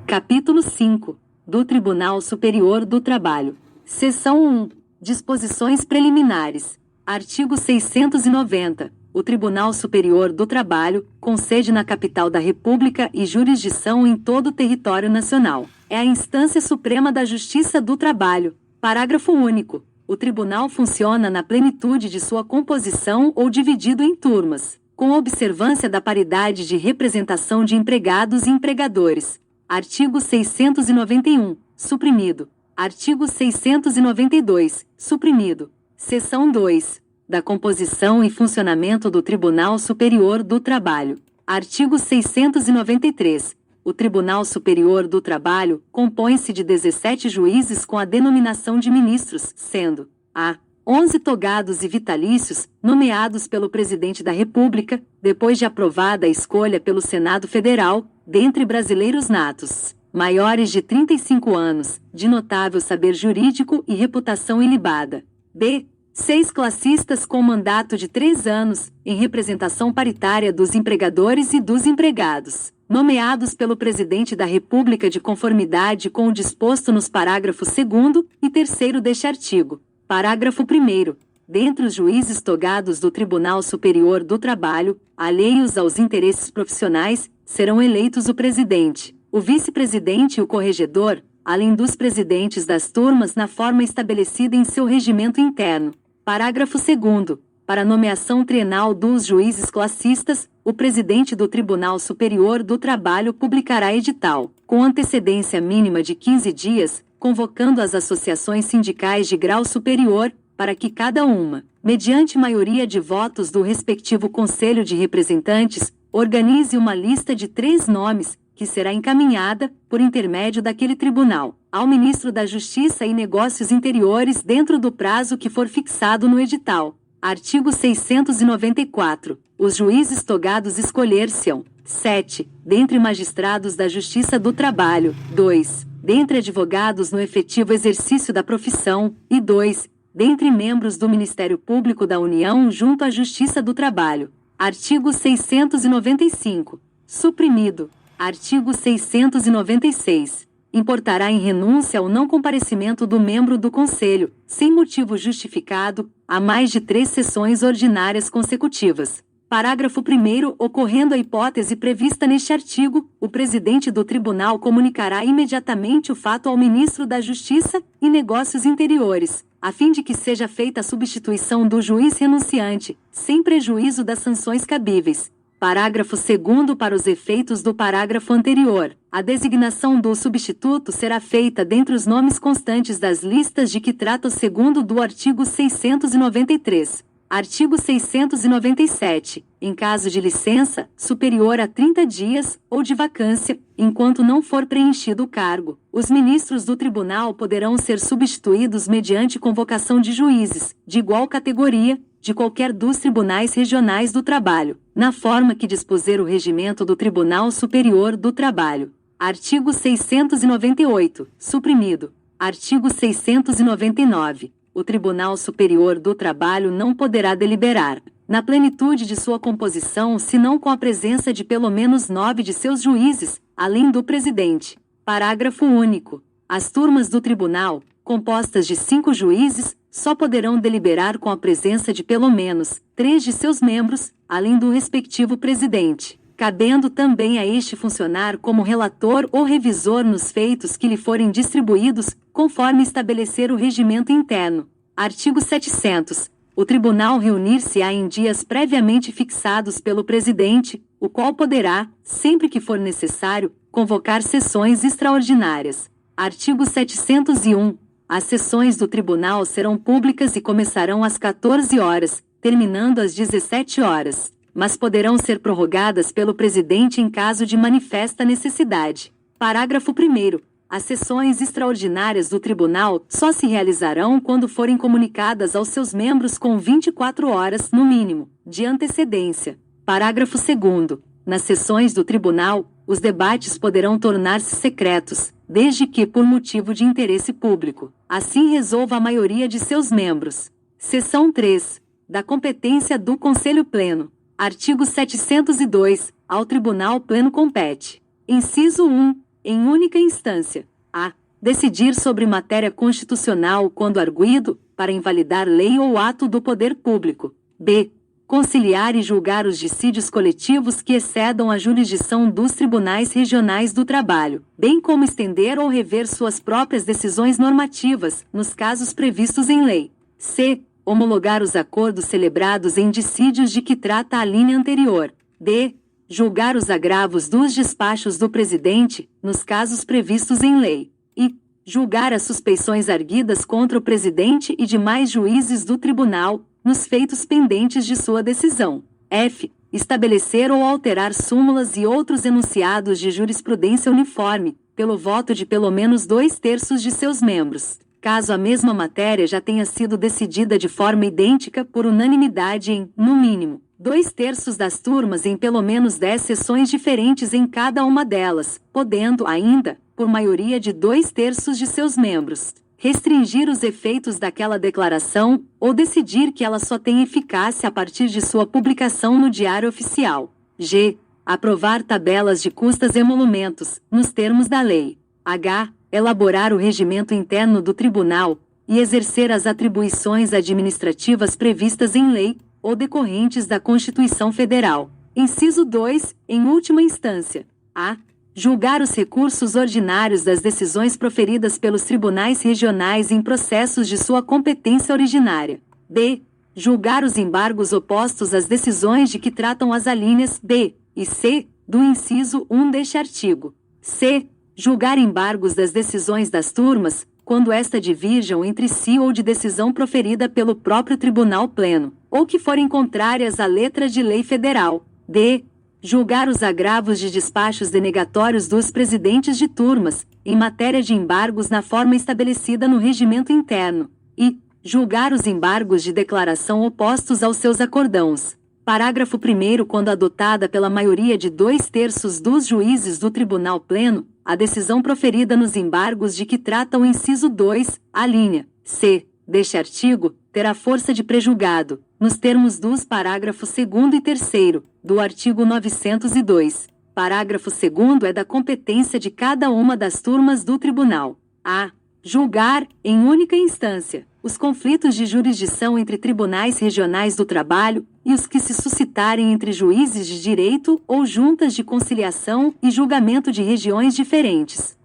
Capítulo 5. Do Tribunal Superior do Trabalho. Seção 1. Disposições preliminares. Artigo 690. O Tribunal Superior do Trabalho, com sede na capital da República e jurisdição em todo o território nacional, é a instância suprema da Justiça do Trabalho. Parágrafo único. O tribunal funciona na plenitude de sua composição ou dividido em turmas, com observância da paridade de representação de empregados e empregadores. Artigo 691, suprimido. Artigo 692, suprimido. Seção 2. Da composição e funcionamento do Tribunal Superior do Trabalho. Artigo 693. O Tribunal Superior do Trabalho compõe-se de 17 juízes com a denominação de ministros, sendo a 11 togados e vitalícios, nomeados pelo Presidente da República, depois de aprovada a escolha pelo Senado Federal, dentre brasileiros natos, maiores de 35 anos, de notável saber jurídico e reputação ilibada. B. 6 classistas com mandato de 3 anos, em representação paritária dos empregadores e dos empregados, nomeados pelo Presidente da República de conformidade com o disposto nos parágrafos 2º e 3º deste artigo. Parágrafo 1º. Dentre os juízes togados do Tribunal Superior do Trabalho, alheios aos interesses profissionais, serão eleitos o presidente, o vice-presidente e o corregedor, além dos presidentes das turmas na forma estabelecida em seu regimento interno. Parágrafo 2º. Para nomeação trienal dos juízes classistas, o presidente do Tribunal Superior do Trabalho publicará edital, com antecedência mínima de 15 dias, convocando as associações sindicais de grau superior, para que cada uma, mediante maioria de votos do respectivo Conselho de Representantes, organize uma lista de 3 nomes, que será encaminhada, por intermédio daquele tribunal, ao Ministro da Justiça e Negócios Interiores dentro do prazo que for fixado no edital. Artigo 694. Os juízes togados escolher-se-ão: 7. Dentre magistrados da Justiça do Trabalho, 2. Dentre advogados no efetivo exercício da profissão, e 2. Dentre membros do Ministério Público da União junto à Justiça do Trabalho. Artigo 695. Suprimido. Artigo 696. Importará em renúncia ao não comparecimento do membro do Conselho, sem motivo justificado, a mais de 3 sessões ordinárias consecutivas. Parágrafo 1º. Ocorrendo a hipótese prevista neste artigo, o presidente do tribunal comunicará imediatamente o fato ao Ministro da Justiça e Negócios Interiores, a fim de que seja feita a substituição do juiz renunciante, sem prejuízo das sanções cabíveis. Parágrafo 2º. Para os efeitos do parágrafo anterior, a designação do substituto será feita dentre os nomes constantes das listas de que trata o 2º do artigo 693. Artigo 697. Em caso de licença, superior a 30 dias, ou de vacância, enquanto não for preenchido o cargo, os ministros do tribunal poderão ser substituídos mediante convocação de juízes, de igual categoria, de qualquer dos tribunais regionais do trabalho, na forma que dispuser o regimento do Tribunal Superior do Trabalho. Artigo 698. Suprimido. Artigo 699. O Tribunal Superior do Trabalho não poderá deliberar, na plenitude de sua composição, senão com a presença de pelo menos 9 de seus juízes, além do presidente. Parágrafo único. As turmas do tribunal, compostas de 5 juízes, só poderão deliberar com a presença de pelo menos 3 de seus membros, além do respectivo presidente, cabendo também a este funcionar como relator ou revisor nos feitos que lhe forem distribuídos, conforme estabelecer o regimento interno. Artigo 700. O tribunal reunir-se-á em dias previamente fixados pelo presidente, o qual poderá, sempre que for necessário, convocar sessões extraordinárias. Artigo 701. As sessões do tribunal serão públicas e começarão às 14 horas, terminando às 17 horas, mas poderão ser prorrogadas pelo presidente em caso de manifesta necessidade. Parágrafo 1º. As sessões extraordinárias do tribunal só se realizarão quando forem comunicadas aos seus membros com 24 horas, no mínimo, de antecedência. Parágrafo 2º. Nas sessões do tribunal, os debates poderão tornar-se secretos, desde que por motivo de interesse público, assim resolva a maioria de seus membros. Seção 3. Da competência do Conselho Pleno. Artigo 702. Ao Tribunal Pleno compete: inciso 1. em única instância. A. Decidir sobre matéria constitucional quando arguido, para invalidar lei ou ato do poder público. B. Conciliar e julgar os dissídios coletivos que excedam a jurisdição dos tribunais regionais do trabalho, bem como estender ou rever suas próprias decisões normativas, nos casos previstos em lei. C. Homologar os acordos celebrados em dissídios de que trata a linha anterior. D. Julgar os agravos dos despachos do presidente, nos casos previstos em lei. E. Julgar as suspeições arguidas contra o presidente e demais juízes do tribunal, nos feitos pendentes de sua decisão. F. Estabelecer ou alterar súmulas e outros enunciados de jurisprudência uniforme, pelo voto de pelo menos 2/3 de seus membros, caso a mesma matéria já tenha sido decidida de forma idêntica por unanimidade em, no mínimo, 2/3 das turmas em pelo menos 10 sessões diferentes em cada uma delas, podendo ainda, por maioria de 2/3 de seus membros, restringir os efeitos daquela declaração, ou decidir que ela só tem eficácia a partir de sua publicação no Diário Oficial. G. Aprovar tabelas de custas e emolumentos, nos termos da lei. H. Elaborar o regimento interno do tribunal, e exercer as atribuições administrativas previstas em lei, ou decorrentes da Constituição Federal. Inciso 2. Em última instância. A. Julgar os recursos ordinários das decisões proferidas pelos tribunais regionais em processos de sua competência originária. B. Julgar os embargos opostos às decisões de que tratam as alíneas B e C do inciso 1 deste artigo. C. Julgar embargos das decisões das turmas, quando esta divirjam entre si ou de decisão proferida pelo próprio Tribunal Pleno, ou que forem contrárias à letra de lei federal. D. Julgar os agravos de despachos denegatórios dos presidentes de turmas, em matéria de embargos na forma estabelecida no regimento interno. E. Julgar os embargos de declaração opostos aos seus acordãos. Parágrafo 1º. Quando adotada pela maioria de 2/3 dos juízes do Tribunal Pleno, a decisão proferida nos embargos de que trata o inciso 2, a linha C deste artigo, terá força de prejulgado, nos termos dos parágrafos 2º e 3º, do artigo 902. Parágrafo 2º é da competência de cada uma das turmas do tribunal. A. Julgar, em única instância, os conflitos de jurisdição entre tribunais regionais do trabalho e os que se suscitarem entre juízes de direito ou juntas de conciliação e julgamento de regiões diferentes.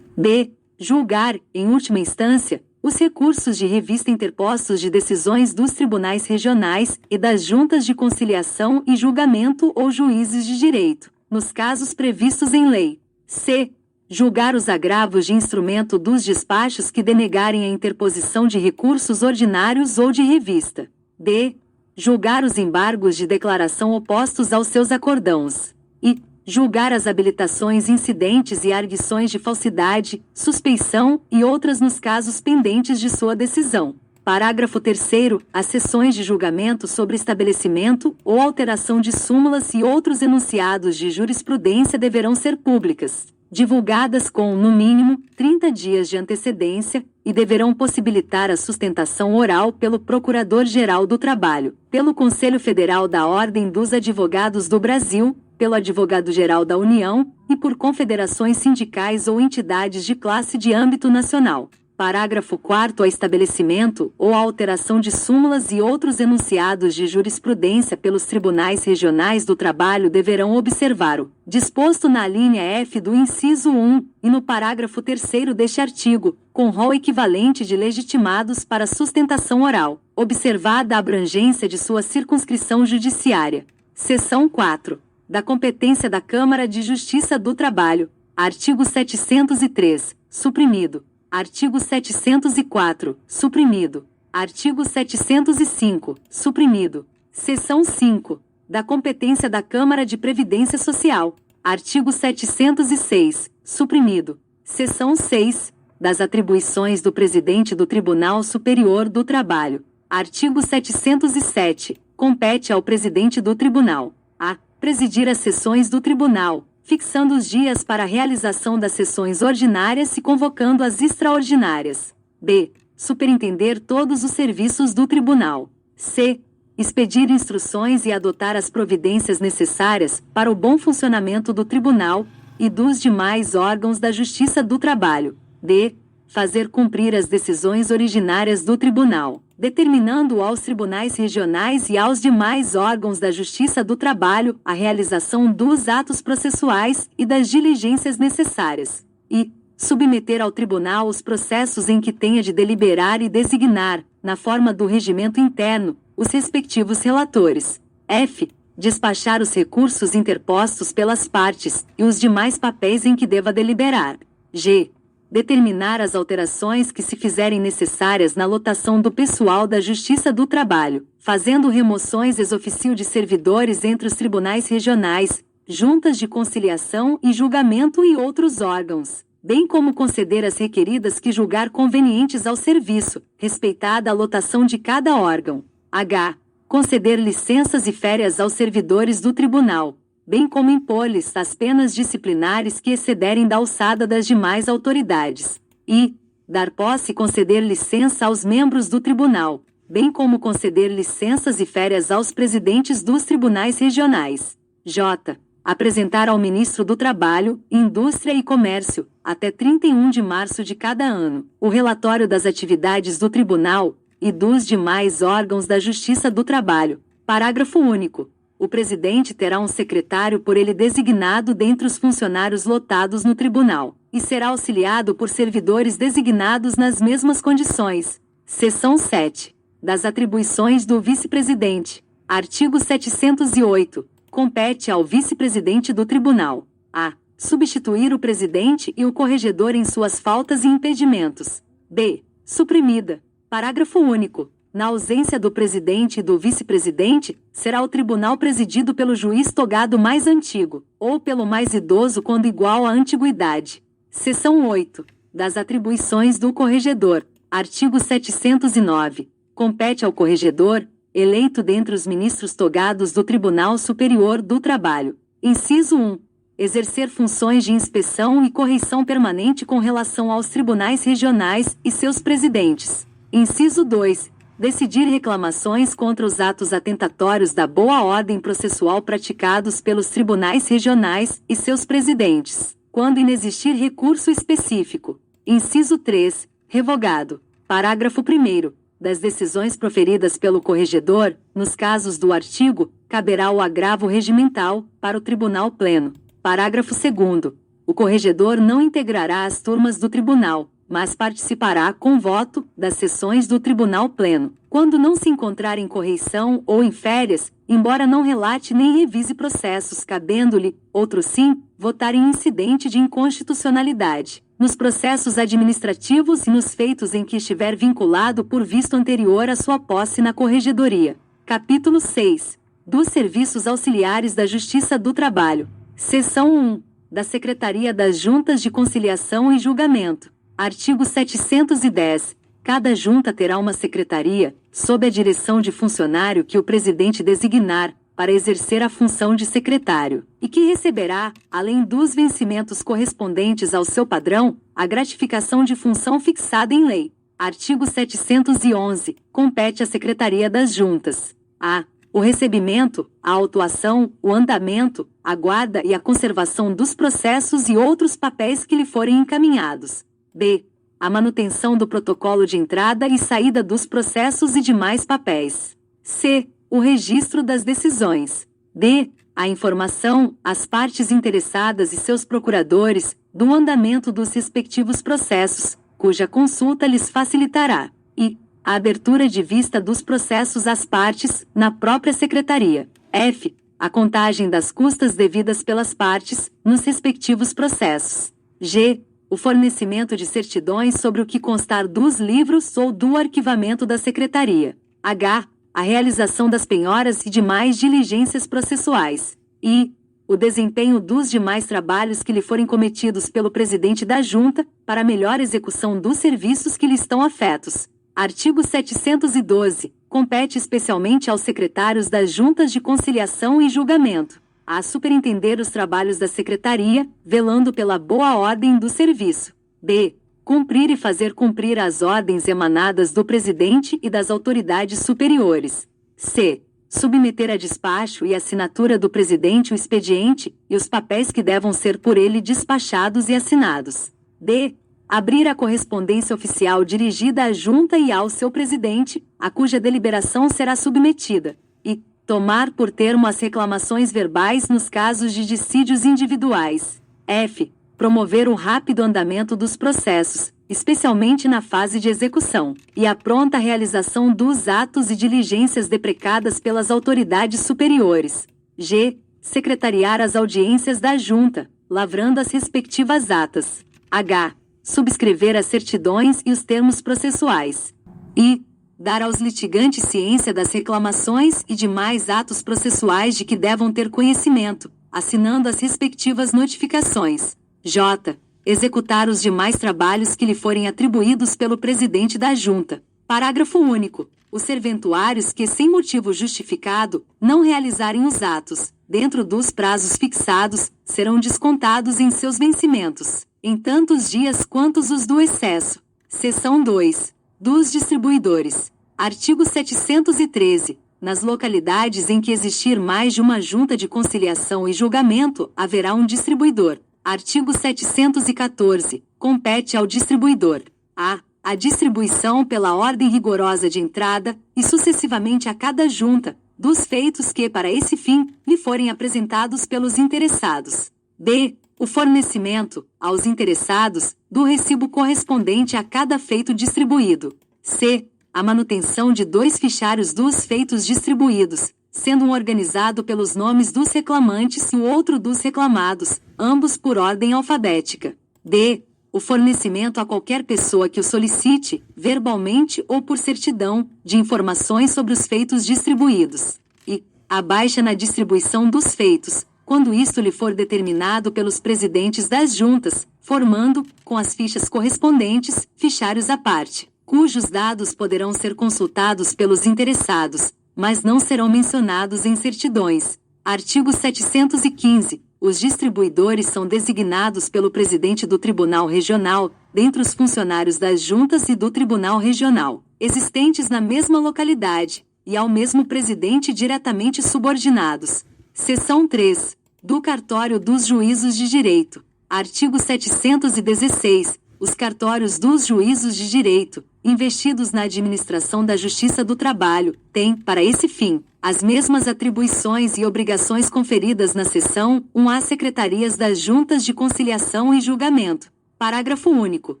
B. Julgar, em última instância, os recursos de revista interpostos de decisões dos tribunais regionais e das juntas de conciliação e julgamento ou juízes de direito, nos casos previstos em lei. C. Julgar os agravos de instrumento dos despachos que denegarem a interposição de recursos ordinários ou de revista. D. Julgar os embargos de declaração opostos aos seus acordãos. E. Julgar as habilitações incidentes e arguições de falsidade, suspeição e outras nos casos pendentes de sua decisão. Parágrafo 3º. As sessões de julgamento sobre estabelecimento ou alteração de súmulas e outros enunciados de jurisprudência deverão ser públicas, divulgadas com, no mínimo, 30 dias de antecedência, e deverão possibilitar a sustentação oral pelo Procurador-Geral do Trabalho, pelo Conselho Federal da Ordem dos Advogados do Brasil, pelo Advogado-Geral da União, e por confederações sindicais ou entidades de classe de âmbito nacional. Parágrafo 4º. A estabelecimento ou a alteração de súmulas e outros enunciados de jurisprudência pelos tribunais regionais do trabalho deverão observar o disposto na linha F do inciso 1 e no parágrafo 3º deste artigo, com rol equivalente de legitimados para sustentação oral, observada a abrangência de sua circunscrição judiciária. Seção 4. Da competência da Câmara de Justiça do Trabalho. Artigo 703, suprimido. Artigo 704, suprimido. Artigo 705, suprimido. Seção 5. Da competência da Câmara de Previdência Social. Artigo 706, suprimido. Seção 6. Das atribuições do Presidente do Tribunal Superior do Trabalho. Artigo 707. Compete ao Presidente do Tribunal a presidir as sessões do Tribunal, fixando os dias para a realização das sessões ordinárias e convocando as extraordinárias. B. Superintender todos os serviços do Tribunal. C. Expedir instruções e adotar as providências necessárias para o bom funcionamento do Tribunal. e dos demais órgãos da Justiça do Trabalho. D. Fazer cumprir as decisões originárias do Tribunal, determinando aos tribunais regionais e aos demais órgãos da Justiça do Trabalho a realização dos atos processuais e das diligências necessárias. E submeter ao tribunal os processos em que tenha de deliberar e designar, na forma do regimento interno, os respectivos relatores. F. Despachar os recursos interpostos pelas partes e os demais papéis em que deva deliberar. G. Determinar as alterações que se fizerem necessárias na lotação do pessoal da Justiça do Trabalho, fazendo remoções ex officio de servidores entre os tribunais regionais, juntas de conciliação e julgamento e outros órgãos, bem como conceder as requeridas que julgar convenientes ao serviço, respeitada a lotação de cada órgão. H. Conceder licenças e férias aos servidores do tribunal, bem como impor-lhes as penas disciplinares que excederem da alçada das demais autoridades. I. Dar posse e conceder licença aos membros do tribunal, bem como conceder licenças e férias aos presidentes dos tribunais regionais. J. Apresentar ao Ministro do Trabalho, Indústria e Comércio, até 31 de março de cada ano, o relatório das atividades do tribunal e dos demais órgãos da Justiça do Trabalho. Parágrafo único. O presidente terá um secretário por ele designado dentre os funcionários lotados no tribunal, e será auxiliado por servidores designados nas mesmas condições. Seção 7. Das atribuições do vice-presidente. Artigo 708. Compete ao vice-presidente do tribunal: a. Substituir o presidente e o corregedor em suas faltas e impedimentos. b. Suprimida. Parágrafo único. Na ausência do presidente e do vice-presidente, será o tribunal presidido pelo juiz togado mais antigo, ou pelo mais idoso quando igual à antiguidade. Seção 8. Das atribuições do corregedor. Artigo 709. Compete ao corregedor, eleito dentre os ministros togados do Tribunal Superior do Trabalho. Inciso 1. Exercer funções de inspeção e correição permanente com relação aos tribunais regionais e seus presidentes. Inciso 2. Decidir reclamações contra os atos atentatórios da boa ordem processual praticados pelos tribunais regionais e seus presidentes, quando inexistir recurso específico. Inciso 3. Revogado. Parágrafo 1º. Das decisões proferidas pelo corregedor, nos casos do artigo, caberá o agravo regimental para o Tribunal Pleno. Parágrafo 2º. O corregedor não integrará as turmas do tribunal, mas participará com voto das sessões do Tribunal Pleno, quando não se encontrar em correição ou em férias, embora não relate nem revise processos, cabendo-lhe, outro sim, votar em incidente de inconstitucionalidade, nos processos administrativos e nos feitos em que estiver vinculado por visto anterior à sua posse na Corregedoria. Capítulo 6. Dos Serviços Auxiliares da Justiça do Trabalho. Seção 1. Da Secretaria das Juntas de Conciliação e Julgamento. Artigo 710. Cada junta terá uma secretaria, sob a direção de funcionário que o presidente designar, para exercer a função de secretário, e que receberá, além dos vencimentos correspondentes ao seu padrão, a gratificação de função fixada em lei. Artigo 711. Compete à Secretaria das Juntas: a. O recebimento, a autuação, o andamento, a guarda e a conservação dos processos e outros papéis que lhe forem encaminhados. b. A manutenção do protocolo de entrada e saída dos processos e demais papéis. c. O registro das decisões. d. A informação, às partes interessadas e seus procuradores, do andamento dos respectivos processos, cuja consulta lhes facilitará. E a abertura de vista dos processos às partes, na própria Secretaria. f. A contagem das custas devidas pelas partes, nos respectivos processos. g. O fornecimento de certidões sobre o que constar dos livros ou do arquivamento da Secretaria. h. A realização das penhoras e demais diligências processuais. I. O desempenho dos demais trabalhos que lhe forem cometidos pelo presidente da Junta, para a melhor execução dos serviços que lhe estão afetos. Artigo 712. Compete especialmente aos secretários das Juntas de Conciliação e Julgamento a superintender os trabalhos da Secretaria, velando pela boa ordem do serviço. b. Cumprir e fazer cumprir as ordens emanadas do presidente e das autoridades superiores. c. submeter a despacho e assinatura do presidente o expediente e os papéis que devam ser por ele despachados e assinados. D. Abrir a correspondência oficial dirigida à junta e ao seu presidente, a cuja deliberação será submetida. E tomar por termo as reclamações verbais nos casos de dissídios individuais. F. Promover o rápido andamento dos processos, especialmente na fase de execução, e a pronta realização dos atos e diligências deprecadas pelas autoridades superiores. G. Secretariar as audiências da Junta, lavrando as respectivas atas. H. Subscrever as certidões e os termos processuais. I. Dar aos litigantes ciência das reclamações e demais atos processuais de que devam ter conhecimento, assinando as respectivas notificações. J. Executar os demais trabalhos que lhe forem atribuídos pelo presidente da Junta. Parágrafo único. Os serventuários que, sem motivo justificado, não realizarem os atos, dentro dos prazos fixados, serão descontados em seus vencimentos, em tantos dias quantos os do excesso. Seção 2. Dos distribuidores. Artigo 713. Nas localidades em que existir mais de uma junta de conciliação e julgamento, haverá um distribuidor. Artigo 714. Compete ao distribuidor a distribuição pela ordem rigorosa de entrada, e sucessivamente a cada junta, dos feitos que, para esse fim, lhe forem apresentados pelos interessados. B. O fornecimento, aos interessados, do recibo correspondente a cada feito distribuído. C. A manutenção de 2 fichários dos feitos distribuídos, sendo um organizado pelos nomes dos reclamantes e o outro dos reclamados, ambos por ordem alfabética. D. O fornecimento a qualquer pessoa que o solicite, verbalmente ou por certidão, de informações sobre os feitos distribuídos. E a baixa na distribuição dos feitos, quando isto lhe for determinado pelos presidentes das juntas, formando, com as fichas correspondentes, fichários à parte, cujos dados poderão ser consultados pelos interessados, mas não serão mencionados em certidões. Artigo 715. Os distribuidores são designados pelo presidente do Tribunal Regional, dentre os funcionários das juntas e do Tribunal Regional, existentes na mesma localidade, e ao mesmo presidente diretamente subordinados. Seção 3. Do Cartório dos Juízos de Direito. Artigo 716. Os cartórios dos juízos de direito, investidos na administração da Justiça do Trabalho, têm, para esse fim, as mesmas atribuições e obrigações conferidas na seção 1 às secretarias das Juntas de Conciliação e Julgamento. Parágrafo único.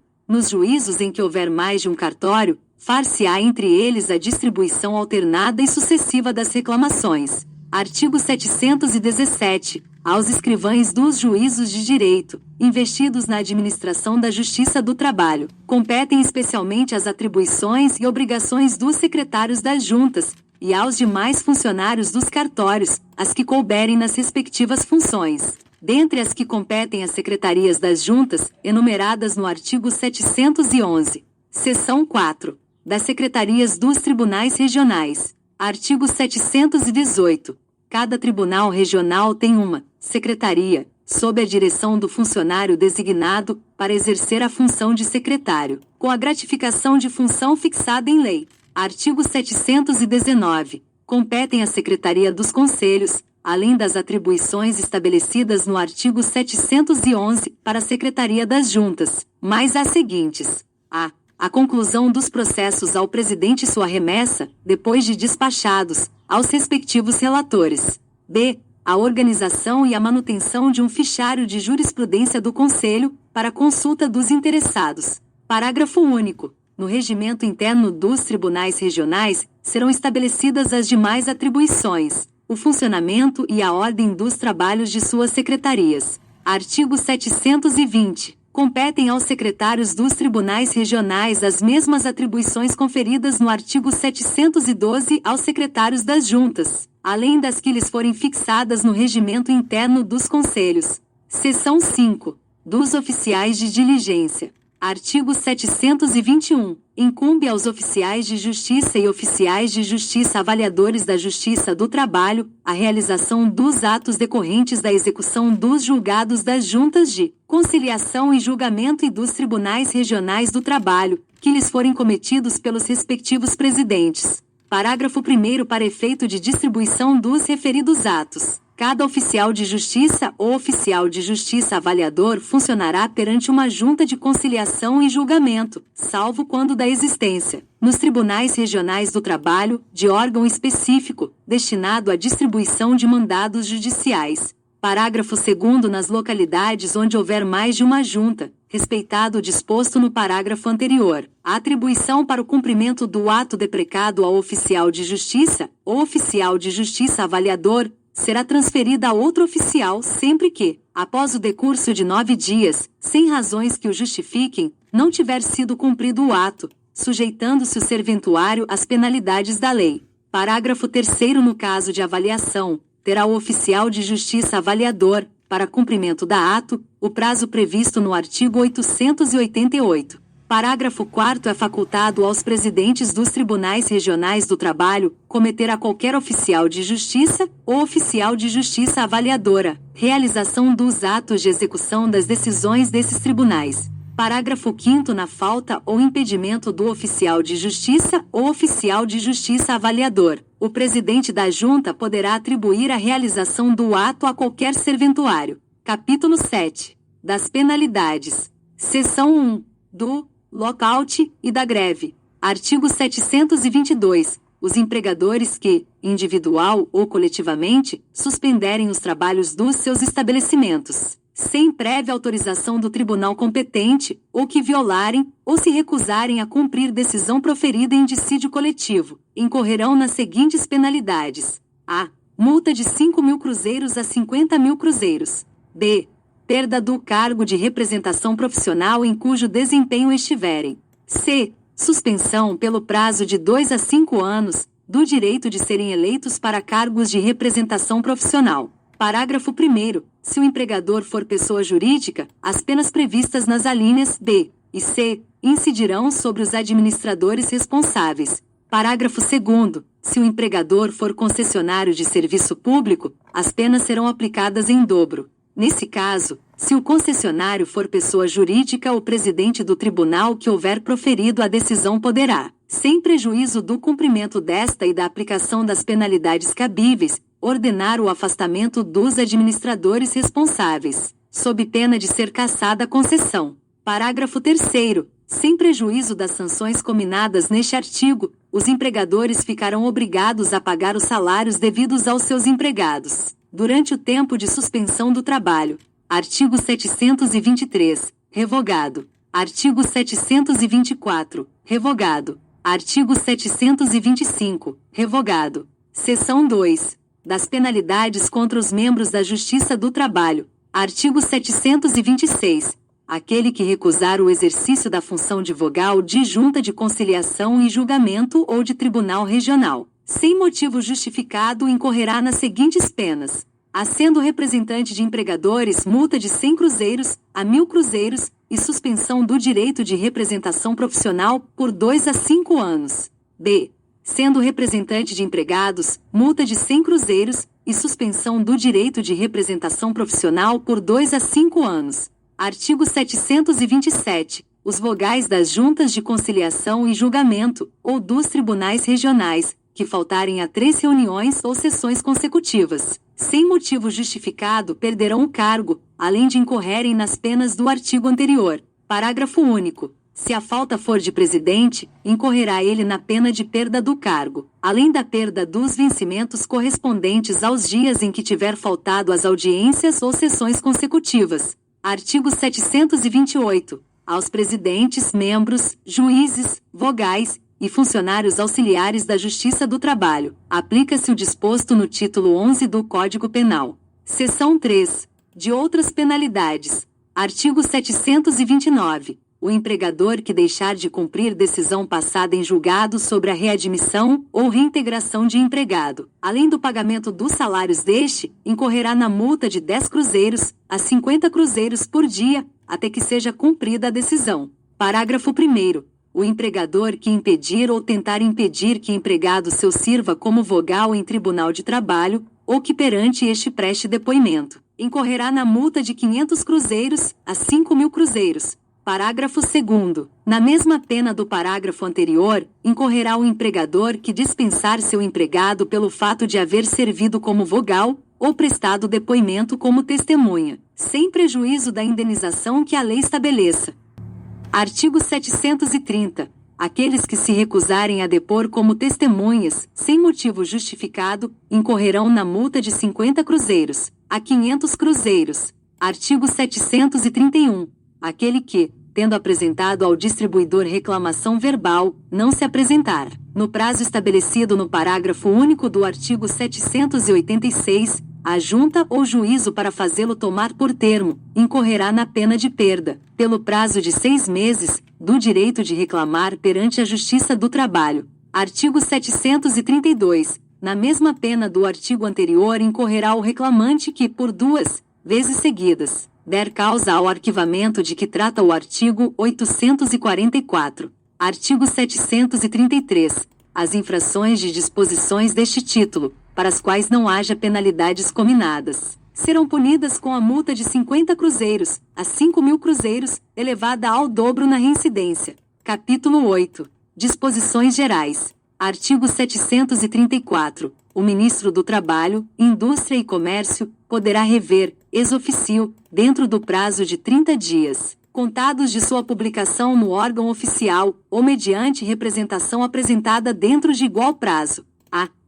Nos juízos em que houver mais de um cartório, far-se-á entre eles a distribuição alternada e sucessiva das reclamações. Artigo 717. Aos escrivães dos juízos de direito, investidos na administração da Justiça do Trabalho, competem especialmente as atribuições e obrigações dos secretários das juntas, e aos demais funcionários dos cartórios, as que couberem nas respectivas funções. Dentre as que competem às secretarias das juntas, enumeradas no artigo 711. Seção 4. Das secretarias dos tribunais regionais. Artigo 718. Cada tribunal regional tem uma secretaria, sob a direção do funcionário designado para exercer a função de secretário, com a gratificação de função fixada em lei. Artigo 719. Competem à Secretaria dos Conselhos, além das atribuições estabelecidas no artigo 711, para a Secretaria das Juntas, mais as seguintes: a conclusão dos processos ao presidente e sua remessa, depois de despachados, aos respectivos relatores. B. A organização e a manutenção de um fichário de jurisprudência do Conselho, para consulta dos interessados. Parágrafo único. No regimento interno dos tribunais regionais, serão estabelecidas as demais atribuições, o funcionamento e a ordem dos trabalhos de suas secretarias. Artigo 720. Competem aos secretários dos tribunais regionais as mesmas atribuições conferidas no artigo 712 aos secretários das juntas, além das que lhes forem fixadas no regimento interno dos conselhos. Seção 5. Dos oficiais de diligência. Artigo 721. Incumbe aos oficiais de justiça e oficiais de justiça avaliadores da Justiça do Trabalho a realização dos atos decorrentes da execução dos julgados das juntas de conciliação e julgamento e dos tribunais regionais do trabalho, que lhes forem cometidos pelos respectivos presidentes. Parágrafo 1º. Para efeito de distribuição dos referidos atos, cada oficial de justiça ou oficial de justiça avaliador funcionará perante uma junta de conciliação e julgamento, salvo quando da existência, nos tribunais regionais do trabalho, de órgão específico, destinado à distribuição de mandados judiciais. Parágrafo 2º. Nas localidades onde houver mais de uma junta, respeitado o disposto no parágrafo anterior, a atribuição para o cumprimento do ato deprecado ao oficial de justiça ou oficial de justiça avaliador será transferida a outro oficial sempre que, após o decurso de 9 dias, sem razões que o justifiquem, não tiver sido cumprido o ato, sujeitando-se o serventuário às penalidades da lei. Parágrafo 3º. No caso de avaliação, terá o oficial de justiça avaliador, para cumprimento da ato, o prazo previsto no artigo 888. Parágrafo 4º. É facultado aos presidentes dos tribunais regionais do trabalho cometer a qualquer oficial de justiça ou oficial de justiça avaliadora realização dos atos de execução das decisões desses tribunais. Parágrafo 5º. Na falta ou impedimento do oficial de justiça ou oficial de justiça avaliador, o presidente da junta poderá atribuir a realização do ato a qualquer serventuário. Capítulo 7. Das penalidades. Seção 1. Do lockout e da greve. Artigo 722. Os empregadores que, individual ou coletivamente, suspenderem os trabalhos dos seus estabelecimentos, sem prévia autorização do tribunal competente, ou que violarem ou se recusarem a cumprir decisão proferida em dissídio coletivo, incorrerão nas seguintes penalidades: a. Multa de 5.000 cruzeiros a 50.000 cruzeiros. b. Perda do cargo de representação profissional em cujo desempenho estiverem. c. Suspensão pelo prazo de 2 a 5 anos do direito de serem eleitos para cargos de representação profissional. Parágrafo 1º. Se o empregador for pessoa jurídica, as penas previstas nas alíneas b e c incidirão sobre os administradores responsáveis. Parágrafo 2º. Se o empregador for concessionário de serviço público, as penas serão aplicadas em dobro. Nesse caso, se o concessionário for pessoa jurídica, o presidente do tribunal que houver proferido a decisão poderá, sem prejuízo do cumprimento desta e da aplicação das penalidades cabíveis, ordenar o afastamento dos administradores responsáveis, sob pena de ser cassada a concessão. Parágrafo 3º. Sem prejuízo das sanções cominadas neste artigo, os empregadores ficarão obrigados a pagar os salários devidos aos seus empregados durante o tempo de suspensão do trabalho. Artigo 723. Revogado. Artigo 724. Revogado. Artigo 725. Revogado. Seção 2. Das penalidades contra os membros da Justiça do Trabalho. Artigo 726. Aquele que recusar o exercício da função de vogal de junta de conciliação e julgamento ou de tribunal regional, sem motivo justificado, incorrerá nas seguintes penas: a sendo representante de empregadores, multa de 100 cruzeiros a 1.000 cruzeiros e suspensão do direito de representação profissional por 2 a 5 anos. b. Sendo representante de empregados, multa de 100 cruzeiros e suspensão do direito de representação profissional por 2 a 5 anos. Artigo 727. Os vogais das juntas de conciliação e julgamento, ou dos tribunais regionais, que faltarem a 3 reuniões ou sessões consecutivas, sem motivo justificado, perderão o cargo, além de incorrerem nas penas do artigo anterior. Parágrafo único. Se a falta for de presidente, incorrerá ele na pena de perda do cargo, além da perda dos vencimentos correspondentes aos dias em que tiver faltado às audiências ou sessões consecutivas. Artigo 728. Aos presidentes, membros, juízes, vogais e funcionários auxiliares da Justiça do Trabalho, aplica-se o disposto no título 11 do Código Penal. Seção 3. De outras penalidades. Artigo 729. O empregador que deixar de cumprir decisão passada em julgado sobre a readmissão ou reintegração de empregado, além do pagamento dos salários deste, incorrerá na multa de 10 cruzeiros a 50 cruzeiros por dia, até que seja cumprida a decisão. Parágrafo 1º. O empregador que impedir ou tentar impedir que empregado seu sirva como vogal em tribunal de trabalho, ou que perante este preste depoimento, incorrerá na multa de 500 cruzeiros a 5.000 cruzeiros. Parágrafo 2º. Na mesma pena do parágrafo anterior, incorrerá o empregador que dispensar seu empregado pelo fato de haver servido como vogal, ou prestado depoimento como testemunha, sem prejuízo da indenização que a lei estabeleça. Artigo 730. Aqueles que se recusarem a depor como testemunhas, sem motivo justificado, incorrerão na multa de 50 cruzeiros, a 500 cruzeiros. Artigo 731. Aquele que, tendo apresentado ao distribuidor reclamação verbal, não se apresentar, no prazo estabelecido no parágrafo único do artigo 786, a junta ou juízo para fazê-lo tomar por termo, incorrerá na pena de perda, pelo prazo de 6 meses, do direito de reclamar perante a Justiça do Trabalho. Artigo 732. Na mesma pena do artigo anterior incorrerá o reclamante que, por 2 vezes seguidas, der causa ao arquivamento de que trata o artigo 844. Artigo 733. As infrações de disposições deste título, para as quais não haja penalidades cominadas, serão punidas com a multa de 50 cruzeiros, a 5.000 cruzeiros, elevada ao dobro na reincidência. Capítulo 8. Disposições gerais. Artigo 734. O Ministro do Trabalho, Indústria e Comércio poderá rever, ex officio, dentro do prazo de 30 dias, contados de sua publicação no órgão oficial, ou mediante representação apresentada dentro de igual prazo,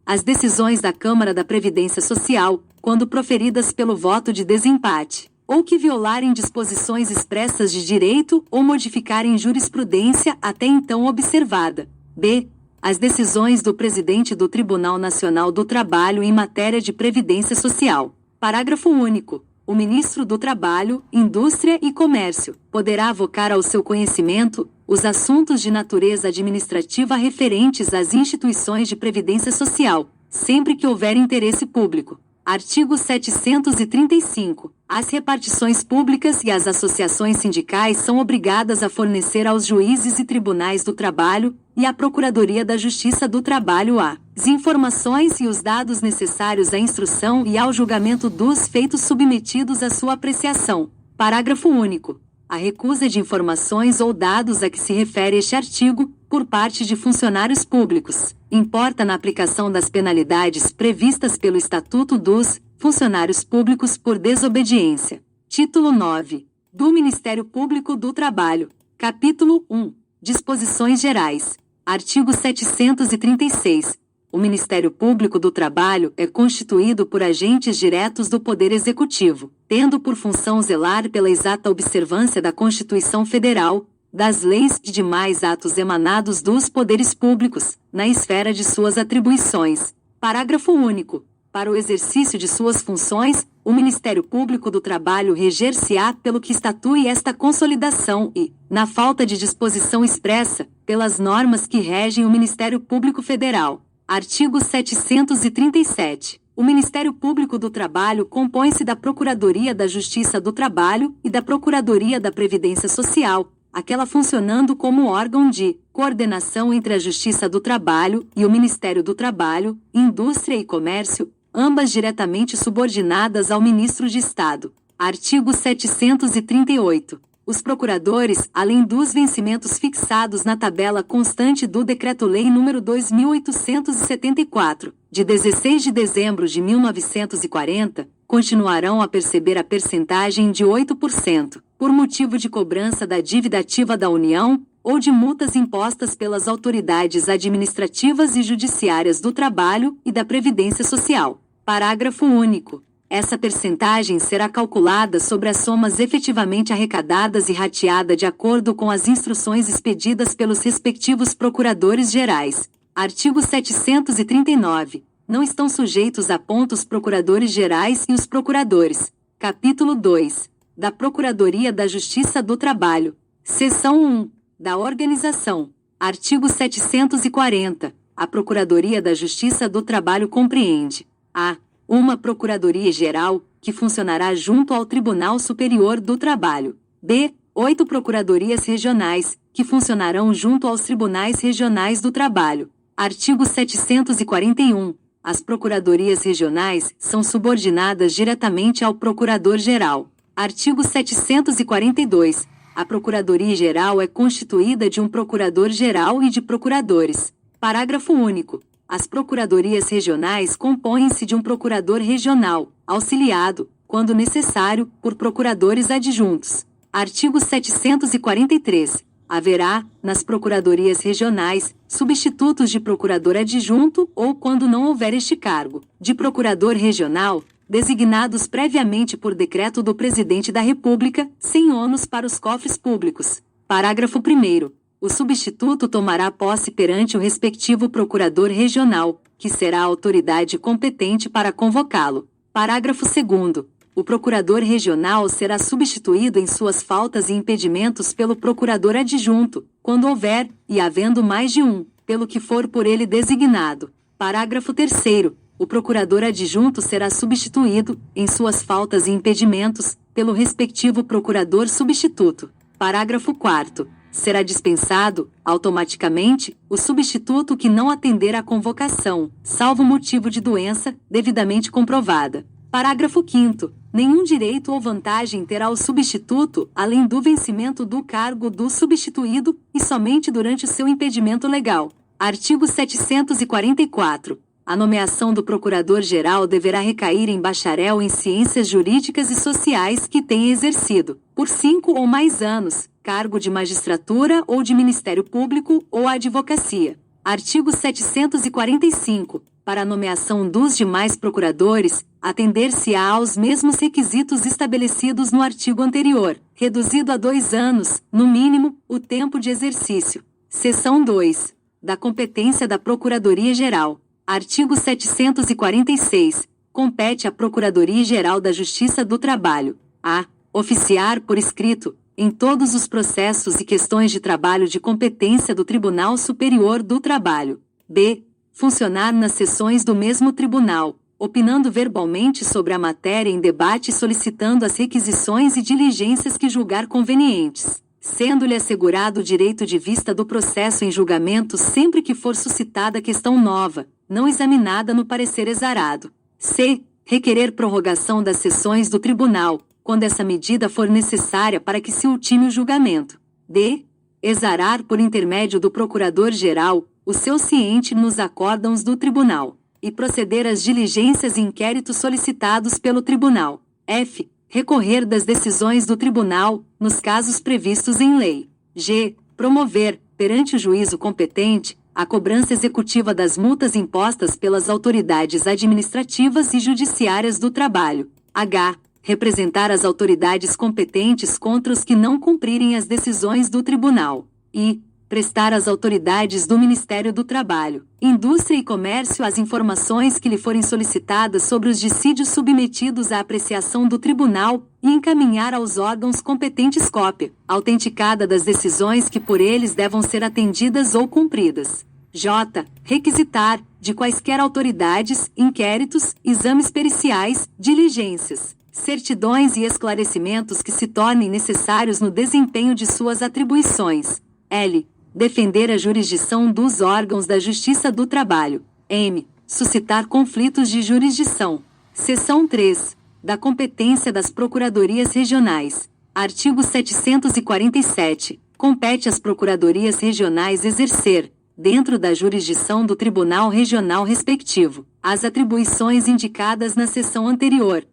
as decisões da Câmara da Previdência Social, quando proferidas pelo voto de desempate, ou que violarem disposições expressas de direito ou modificarem jurisprudência até então observada. B. As decisões do presidente do Tribunal Nacional do Trabalho em matéria de Previdência Social. Parágrafo único. O Ministro do Trabalho, Indústria e Comércio poderá avocar ao seu conhecimento os assuntos de natureza administrativa referentes às instituições de previdência social, sempre que houver interesse público. Artigo 735. As repartições públicas e as associações sindicais são obrigadas a fornecer aos juízes e tribunais do trabalho e à Procuradoria da Justiça do Trabalho as informações e os dados necessários à instrução e ao julgamento dos feitos submetidos à sua apreciação. Parágrafo único. A recusa de informações ou dados a que se refere este artigo, por parte de funcionários públicos, importa na aplicação das penalidades previstas pelo Estatuto dos Funcionários Públicos por desobediência. Título 9. Do Ministério Público do Trabalho. Capítulo 1. Disposições Gerais. Artigo 736. O Ministério Público do Trabalho é constituído por agentes diretos do Poder Executivo, tendo por função zelar pela exata observância da Constituição Federal, das leis e demais atos emanados dos poderes públicos, na esfera de suas atribuições. Parágrafo único. Para o exercício de suas funções, o Ministério Público do Trabalho reger-se-á pelo que estatue esta consolidação e, na falta de disposição expressa, pelas normas que regem o Ministério Público Federal. Artigo 737. O Ministério Público do Trabalho compõe-se da Procuradoria da Justiça do Trabalho e da Procuradoria da Previdência Social, aquela funcionando como órgão de coordenação entre a Justiça do Trabalho e o Ministério do Trabalho, Indústria e Comércio, ambas diretamente subordinadas ao Ministro de Estado. Artigo 738. Os procuradores, além dos vencimentos fixados na tabela constante do Decreto-Lei nº 2.874, de 16 de dezembro de 1940, continuarão a perceber a percentagem de 8%, por motivo de cobrança da dívida ativa da União, ou de multas impostas pelas autoridades administrativas e judiciárias do Trabalho e da Previdência Social. Parágrafo único. Essa percentagem será calculada sobre as somas efetivamente arrecadadas e rateada de acordo com as instruções expedidas pelos respectivos procuradores gerais. Artigo 739. Não estão sujeitos a pontos procuradores gerais e os procuradores. Capítulo 2. Da Procuradoria da Justiça do Trabalho. Seção 1. Da Organização. Artigo 740. A Procuradoria da Justiça do Trabalho compreende: a. Uma Procuradoria-Geral, que funcionará junto ao Tribunal Superior do Trabalho. B. 8 Procuradorias Regionais, que funcionarão junto aos Tribunais Regionais do Trabalho. Artigo 741. As Procuradorias Regionais são subordinadas diretamente ao Procurador-Geral. Artigo 742. A Procuradoria-Geral é constituída de um Procurador-Geral e de procuradores. Parágrafo único. As Procuradorias Regionais compõem-se de um Procurador Regional, auxiliado, quando necessário, por procuradores adjuntos. Artigo 743. Haverá, nas Procuradorias Regionais, substitutos de Procurador Adjunto ou, quando não houver este cargo, de Procurador Regional, designados previamente por decreto do Presidente da República, sem ônus para os cofres públicos. Parágrafo 1º. O substituto tomará posse perante o respectivo Procurador Regional, que será a autoridade competente para convocá-lo. Parágrafo 2º. O Procurador Regional será substituído em suas faltas e impedimentos pelo Procurador Adjunto, quando houver, e havendo mais de um, pelo que for por ele designado. Parágrafo 3º. O Procurador Adjunto será substituído, em suas faltas e impedimentos, pelo respectivo Procurador Substituto. Parágrafo 4º. Será dispensado, automaticamente, o substituto que não atender à convocação, salvo motivo de doença, devidamente comprovada. Parágrafo 5º. Nenhum direito ou vantagem terá o substituto, além do vencimento do cargo do substituído, e somente durante o seu impedimento legal. Artigo 744. A nomeação do Procurador-Geral deverá recair em bacharel em Ciências Jurídicas e Sociais que tenha exercido, por 5 ou mais anos, cargo de magistratura ou de Ministério Público ou advocacia. Artigo 745. Para a nomeação dos demais procuradores, atender-se-á aos mesmos requisitos estabelecidos no artigo anterior, reduzido a 2 anos, no mínimo, o tempo de exercício. Seção 2. Da competência da Procuradoria-Geral. Artigo 746. Compete à Procuradoria-Geral da Justiça do Trabalho a oficiar por escrito, em todos os processos e questões de trabalho de competência do Tribunal Superior do Trabalho. B. Funcionar nas sessões do mesmo tribunal, opinando verbalmente sobre a matéria em debate e solicitando as requisições e diligências que julgar convenientes, sendo-lhe assegurado o direito de vista do processo em julgamento sempre que for suscitada questão nova, não examinada no parecer exarado. C. Requerer prorrogação das sessões do tribunal, quando essa medida for necessária para que se ultime o julgamento. D. Exarar por intermédio do Procurador-Geral o seu ciente nos acórdãos do tribunal, e proceder às diligências e inquéritos solicitados pelo tribunal. F. Recorrer das decisões do tribunal, nos casos previstos em lei. G. Promover, perante o juízo competente, a cobrança executiva das multas impostas pelas autoridades administrativas e judiciárias do trabalho. H. Representar as autoridades competentes contra os que não cumprirem as decisões do tribunal. I. Prestar às autoridades do Ministério do Trabalho, Indústria e Comércio as informações que lhe forem solicitadas sobre os dissídios submetidos à apreciação do tribunal e encaminhar aos órgãos competentes cópia, autenticada das decisões que por eles devam ser atendidas ou cumpridas. J. Requisitar, de quaisquer autoridades, inquéritos, exames periciais, diligências, certidões e esclarecimentos que se tornem necessários no desempenho de suas atribuições. L. Defender a jurisdição dos órgãos da Justiça do Trabalho. M. Suscitar conflitos de jurisdição. Seção 3. Da competência das Procuradorias Regionais. Artigo 747. Compete às Procuradorias Regionais exercer, dentro da jurisdição do Tribunal Regional respectivo, as atribuições indicadas na seção anterior.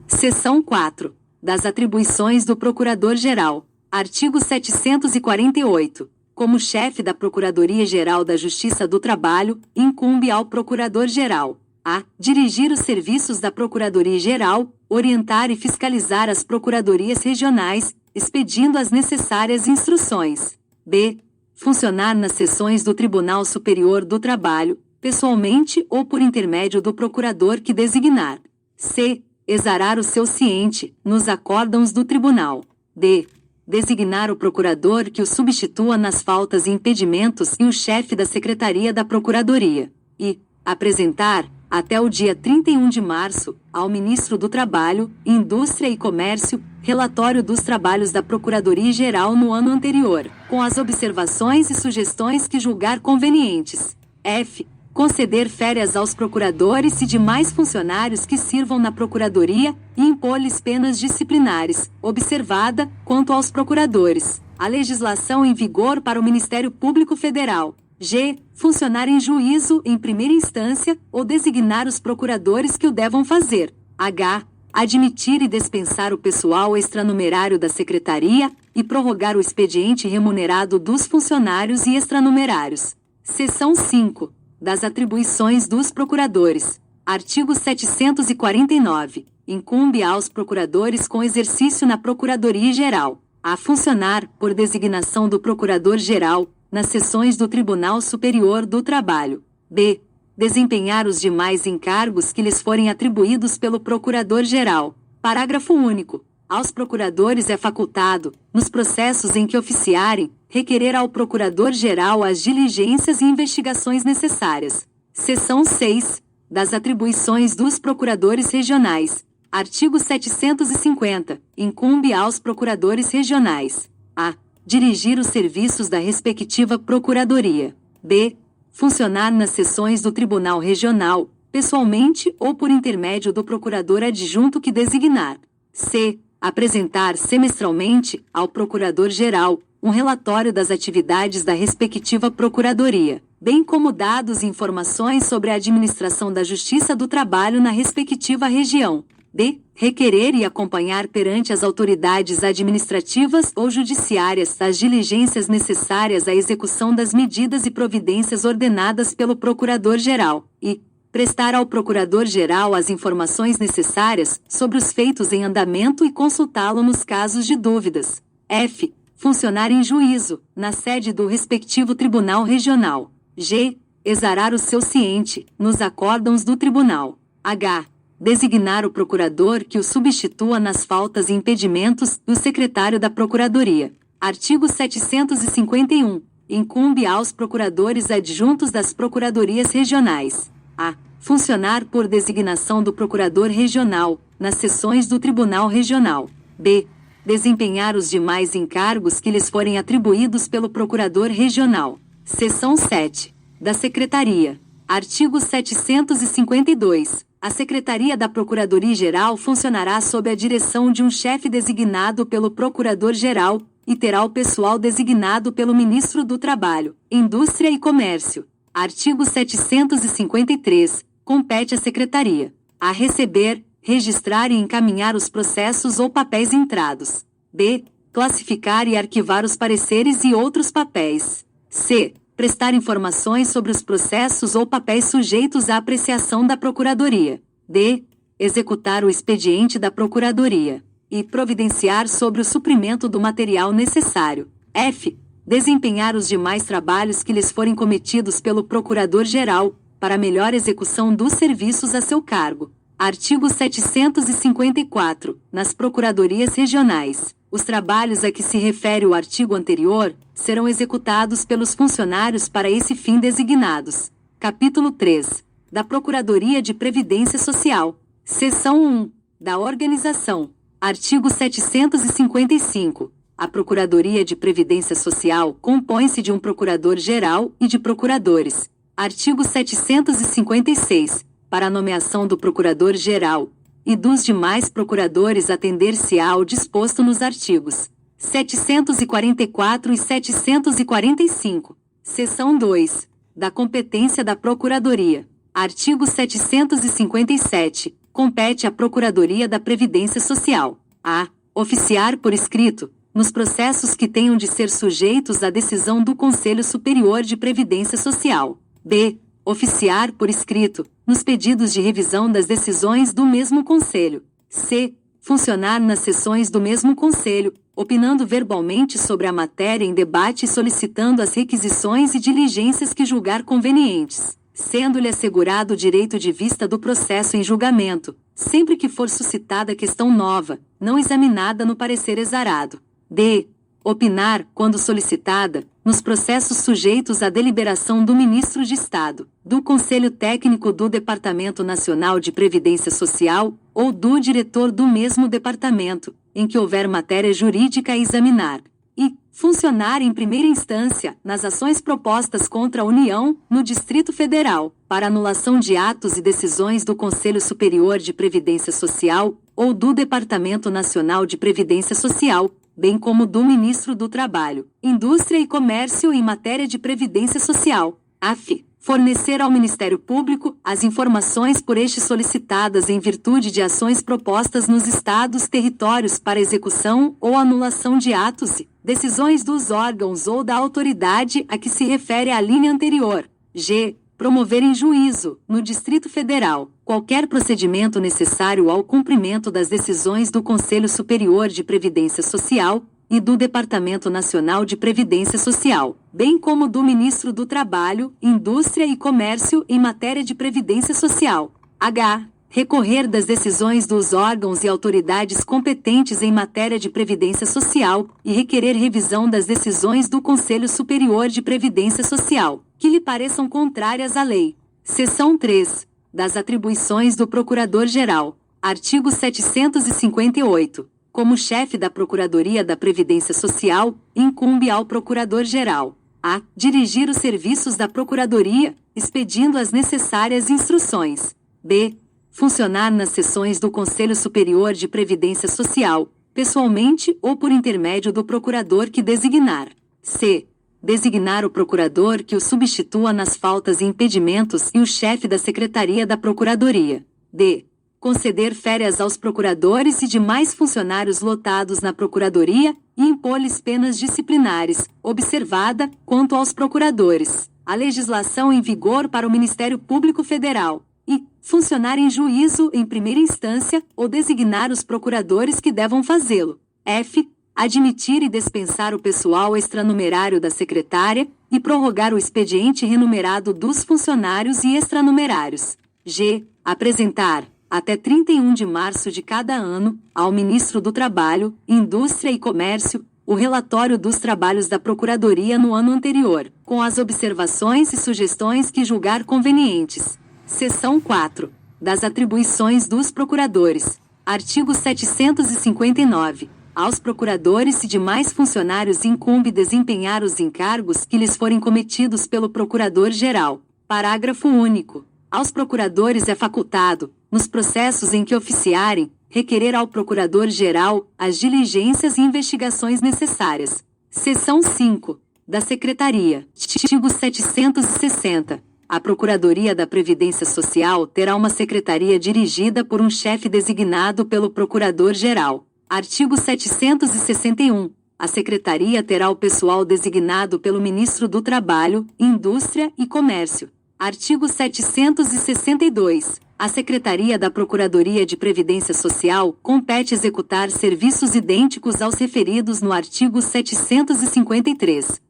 Seção 4. Das atribuições do Procurador-Geral. Artigo 748. Como chefe da Procuradoria-Geral da Justiça do Trabalho, incumbe ao Procurador-Geral a dirigir os serviços da Procuradoria-Geral, orientar e fiscalizar as Procuradorias Regionais, expedindo as necessárias instruções. B. Funcionar nas sessões do Tribunal Superior do Trabalho, pessoalmente ou por intermédio do procurador que designar. C. Exarar o seu ciente, nos acórdãos do Tribunal. D. Designar o procurador que o substitua nas faltas e impedimentos e o chefe da Secretaria da Procuradoria. E apresentar, até o dia 31 de março, ao Ministro do Trabalho, Indústria e Comércio, relatório dos trabalhos da Procuradoria-Geral no ano anterior, com as observações e sugestões que julgar convenientes. F. conceder férias aos procuradores e demais funcionários que sirvam na Procuradoria e impor-lhes penas disciplinares, observada, quanto aos procuradores, a legislação em vigor para o Ministério Público Federal. G. Funcionar em juízo em primeira instância ou designar os procuradores que o devam fazer. H. Admitir e dispensar o pessoal extranumerário da Secretaria e prorrogar o expediente remunerado dos funcionários e extranumerários. Seção 5. Das atribuições dos procuradores. Artigo 749. Incumbe aos procuradores com exercício na Procuradoria-Geral a funcionar, por designação do Procurador-Geral, nas seções do Tribunal Superior do Trabalho. B. Desempenhar os demais encargos que lhes forem atribuídos pelo Procurador-Geral. Parágrafo único. Aos procuradores é facultado, nos processos em que oficiarem, requerer ao Procurador-Geral as diligências e investigações necessárias. Seção 6. Das atribuições dos procuradores regionais. Artigo 750. Incumbe aos procuradores regionais: a. Dirigir os serviços da respectiva Procuradoria. B. Funcionar nas seções do Tribunal Regional, pessoalmente ou por intermédio do procurador adjunto que designar. C. Apresentar semestralmente, ao Procurador-Geral, um relatório das atividades da respectiva Procuradoria, bem como dados e informações sobre a administração da Justiça do Trabalho na respectiva região. D. Requerer e acompanhar perante as autoridades administrativas ou judiciárias as diligências necessárias à execução das medidas e providências ordenadas pelo Procurador-Geral. E prestar ao Procurador-Geral as informações necessárias sobre os feitos em andamento e consultá-lo nos casos de dúvidas. F. Funcionar em juízo, na sede do respectivo Tribunal Regional. G. Exarar o seu ciente, nos acórdãos do Tribunal. H. Designar o procurador que o substitua nas faltas e impedimentos do secretário da Procuradoria. Artigo 751. Incumbe aos procuradores adjuntos das procuradorias regionais: a. Funcionar por designação do procurador regional, nas seções do Tribunal Regional. B. Desempenhar os demais encargos que lhes forem atribuídos pelo procurador regional. Seção 7. Da Secretaria. Artigo 752. A Secretaria da Procuradoria-Geral funcionará sob a direção de um chefe designado pelo Procurador-Geral e terá o pessoal designado pelo Ministro do Trabalho, Indústria e Comércio. Artigo 753. Compete à Secretaria: a. Receber, registrar e encaminhar os processos ou papéis entrados. B. Classificar e arquivar os pareceres e outros papéis. C. Prestar informações sobre os processos ou papéis sujeitos à apreciação da Procuradoria. D. Executar o expediente da Procuradoria. E providenciar sobre o suprimento do material necessário. F. Desempenhar os demais trabalhos que lhes forem cometidos pelo Procurador-Geral, para melhor execução dos serviços a seu cargo. Artigo 754. Nas Procuradorias Regionais, os trabalhos a que se refere o artigo anterior serão executados pelos funcionários para esse fim designados. Capítulo 3. Da Procuradoria de Previdência Social. Seção 1. Da Organização. Artigo 755. A Procuradoria de Previdência Social compõe-se de um Procurador-Geral e de procuradores. Artigo 756. Para a nomeação do Procurador-Geral e dos demais procuradores atender-se-á ao disposto nos artigos 744 e 745. Seção 2. Da competência da Procuradoria. Artigo 757. Compete à Procuradoria da Previdência Social: a. Oficiar por escrito, nos processos que tenham de ser sujeitos à decisão do Conselho Superior de Previdência Social. B. Oficiar por escrito, nos pedidos de revisão das decisões do mesmo Conselho. C. Funcionar nas sessões do mesmo Conselho, opinando verbalmente sobre a matéria em debate e solicitando as requisições e diligências que julgar convenientes, sendo-lhe assegurado o direito de vista do processo em julgamento, sempre que for suscitada questão nova, não examinada no parecer exarado. D. Opinar, quando solicitada, nos processos sujeitos à deliberação do Ministro de Estado, do Conselho Técnico do Departamento Nacional de Previdência Social, ou do diretor do mesmo departamento, em que houver matéria jurídica a examinar. E Funcionar em primeira instância nas ações propostas contra a União, no Distrito Federal, para anulação de atos e decisões do Conselho Superior de Previdência Social ou do Departamento Nacional de Previdência Social, bem como do Ministro do Trabalho, Indústria e Comércio em matéria de Previdência Social, AF. Fornecer ao Ministério Público as informações por este solicitadas em virtude de ações propostas nos estados territórios para execução ou anulação de atos e decisões dos órgãos ou da autoridade a que se refere a linha anterior. G. Promover em juízo, no Distrito Federal, qualquer procedimento necessário ao cumprimento das decisões do Conselho Superior de Previdência Social e do Departamento Nacional de Previdência Social, bem como do Ministro do Trabalho, Indústria e Comércio em matéria de Previdência Social. H. Recorrer das decisões dos órgãos e autoridades competentes em matéria de Previdência Social e requerer revisão das decisões do Conselho Superior de Previdência Social, que lhe pareçam contrárias à lei. Seção 3. Das atribuições do Procurador-Geral. Artigo 758. Como chefe da Procuradoria da Previdência Social, incumbe ao Procurador-Geral a dirigir os serviços da Procuradoria, expedindo as necessárias instruções. B. Funcionar nas sessões do Conselho Superior de Previdência Social, pessoalmente ou por intermédio do procurador que designar. C. Designar o procurador que o substitua nas faltas e impedimentos e o chefe da Secretaria da Procuradoria. D. Conceder férias aos procuradores e demais funcionários lotados na Procuradoria e impor-lhes penas disciplinares, observada, quanto aos procuradores, a legislação em vigor para o Ministério Público Federal, e funcionar em juízo em primeira instância ou designar os procuradores que devam fazê-lo. F. Admitir e dispensar o pessoal extranumerário da secretária e prorrogar o expediente renumerado dos funcionários e extranumerários. G. Apresentar, até 31 de março de cada ano, ao Ministro do Trabalho, Indústria e Comércio, o relatório dos trabalhos da Procuradoria no ano anterior, com as observações e sugestões que julgar convenientes. Seção 4. Das atribuições dos procuradores. Artigo 759. Aos procuradores e demais funcionários incumbe desempenhar os encargos que lhes forem cometidos pelo Procurador-Geral. Parágrafo único. Aos procuradores é facultado, nos processos em que oficiarem, requerer ao Procurador-Geral as diligências e investigações necessárias. Seção 5. Da Secretaria. Artigo 760. A Procuradoria da Previdência Social terá uma secretaria dirigida por um chefe designado pelo Procurador-Geral. Artigo 761. A secretaria terá o pessoal designado pelo Ministro do Trabalho, Indústria e Comércio. Artigo 762. A Secretaria da Procuradoria de Previdência Social compete executar serviços idênticos aos referidos no artigo 753.